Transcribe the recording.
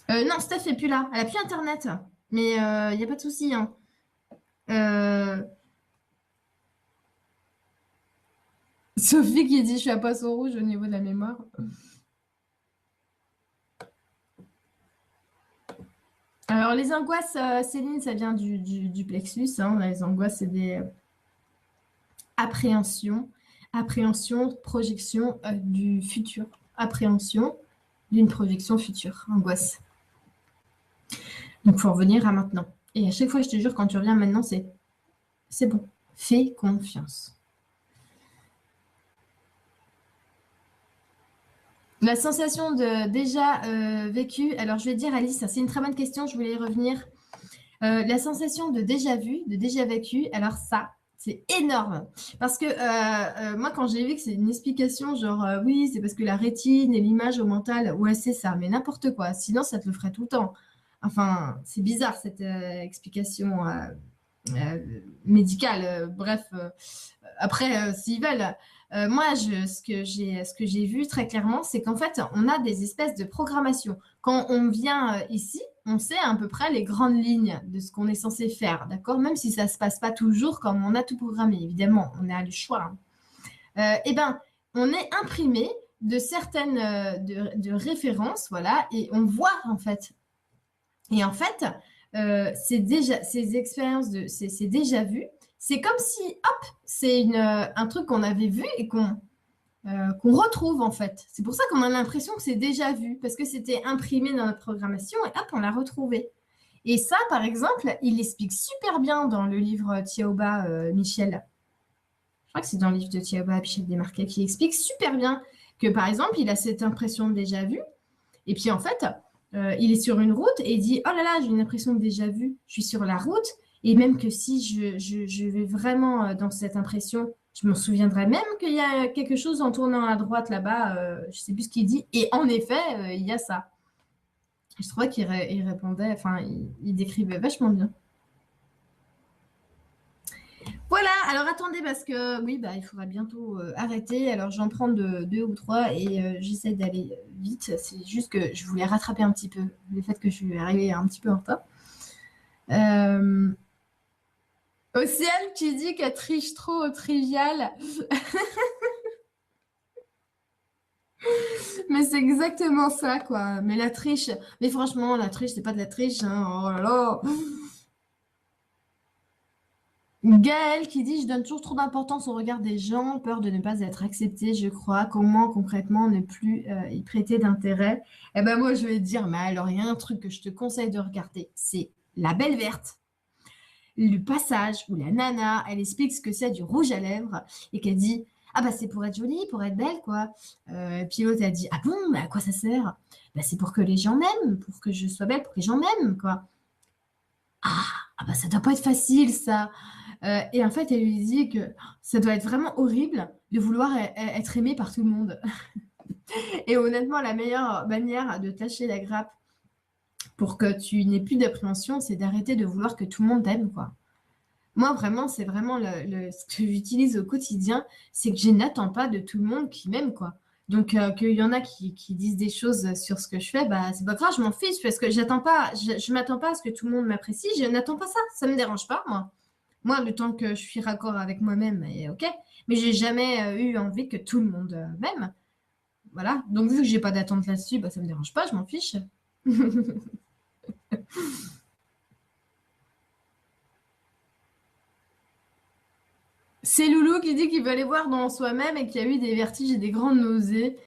Non, Steph est plus là. Elle a plus Internet. Mais il n'y a pas de souci, hein. Euh, Sophie qui dit je suis à poisson rouge au niveau de la mémoire. Alors, les angoisses, Céline, ça vient du plexus, hein. Les angoisses, c'est des appréhensions. Appréhension, projection du futur. Appréhension d'une projection future. Angoisse. Donc, il faut revenir à maintenant. Et à chaque fois, je te jure, quand tu reviens maintenant, c'est bon. Fais confiance. La sensation de déjà vécu, alors je vais te dire Alice, c'est une très bonne question, je voulais y revenir. La sensation de déjà vu, de déjà vécu, alors ça, c'est énorme. Parce que moi, quand j'ai vu que c'est une explication, genre oui, c'est parce que la rétine et l'image au mental, ouais, c'est ça, mais n'importe quoi. Sinon, ça te le ferait tout le temps. Enfin, c'est bizarre cette explication médicale. Bref, après, s'ils veulent. Moi, ce que j'ai vu très clairement, c'est qu'en fait, on a des espèces de programmation. Quand on vient ici, on sait à peu près les grandes lignes de ce qu'on est censé faire, d'accord? Même si ça se passe pas toujours comme on a tout programmé, évidemment, on a le choix, hein. Eh ben, on est imprimé de certaines de références, voilà, et on voit en fait. Et en fait, c'est déjà ces expériences c'est déjà vu. C'est comme si, hop, c'est un truc qu'on avait vu et qu'on retrouve en fait. C'est pour ça qu'on a l'impression que c'est déjà vu, parce que c'était imprimé dans notre programmation et hop, on l'a retrouvé. Et ça, par exemple, il l'explique super bien dans le livre Tiaoba Michel. Je crois que c'est dans le livre de Tiaoba Michel Desmarquet qui explique super bien que, par exemple, il a cette impression de déjà vu. Et puis, en fait, il est sur une route et il dit, oh là là, j'ai une impression de déjà vu. Je suis sur la route. Et même que si je vais vraiment dans cette impression, je me souviendrai même qu'il y a quelque chose en tournant à droite là-bas. Je sais plus ce qu'il dit. Et en effet, il y a ça. Je trouvais il répondait, enfin, il décrivait vachement bien. Voilà, alors attendez, parce que oui, bah, il faudra bientôt arrêter. Alors j'en prends deux ou trois et j'essaie d'aller vite. C'est juste que je voulais rattraper un petit peu le fait que je suis arrivée un petit peu en retard. Euh, Océane qui dit qu'elle triche trop au trivial. Mais c'est exactement ça, quoi. Mais la triche, mais franchement, la triche, c'est pas de la triche, hein. Oh là là. Gaëlle qui dit: je donne toujours trop d'importance au regard des gens, peur de ne pas être acceptée, je crois. Comment concrètement ne plus y prêter d'intérêt? Eh ben moi, je vais te dire, mais alors, il y a un truc que je te conseille de regarder, c'est La Belle Verte. Le passage où la nana, elle explique ce que c'est du rouge à lèvres et qu'elle dit: ah bah c'est pour être jolie, pour être belle, quoi. Puis l'autre, elle dit: ah bon, mais à quoi ça sert? Bah c'est pour que les gens m'aiment, pour que je sois belle, pour que les gens m'aiment, quoi. Ah, ah bah ça doit pas être facile, ça. Et en fait, elle lui dit que ça doit être vraiment horrible de vouloir être aimé par tout le monde. Et honnêtement, la meilleure manière de tâcher la grappe pour que tu n'aies plus d'appréhension, c'est d'arrêter de vouloir que tout le monde t'aime, quoi. Moi, vraiment, c'est vraiment ce que j'utilise au quotidien, c'est que je n'attends pas de tout le monde qui m'aime, quoi. Donc, qu'il y en a qui disent des choses sur ce que je fais, bah, c'est pas grave, je m'en fiche, parce que j'attends pas, je m'attends pas à ce que tout le monde m'apprécie, je n'attends pas ça, ça me dérange pas, moi. Moi, le temps que je suis raccord avec moi-même, et ok. Mais j'ai jamais eu envie que tout le monde m'aime. Voilà. Donc, vu que j'ai pas d'attente là-dessus, bah, ça me dérange pas, je m'en fiche. C'est Loulou qui dit qu'il veut aller voir dans soi-même et qu'il y a eu des vertiges et des grandes nausées.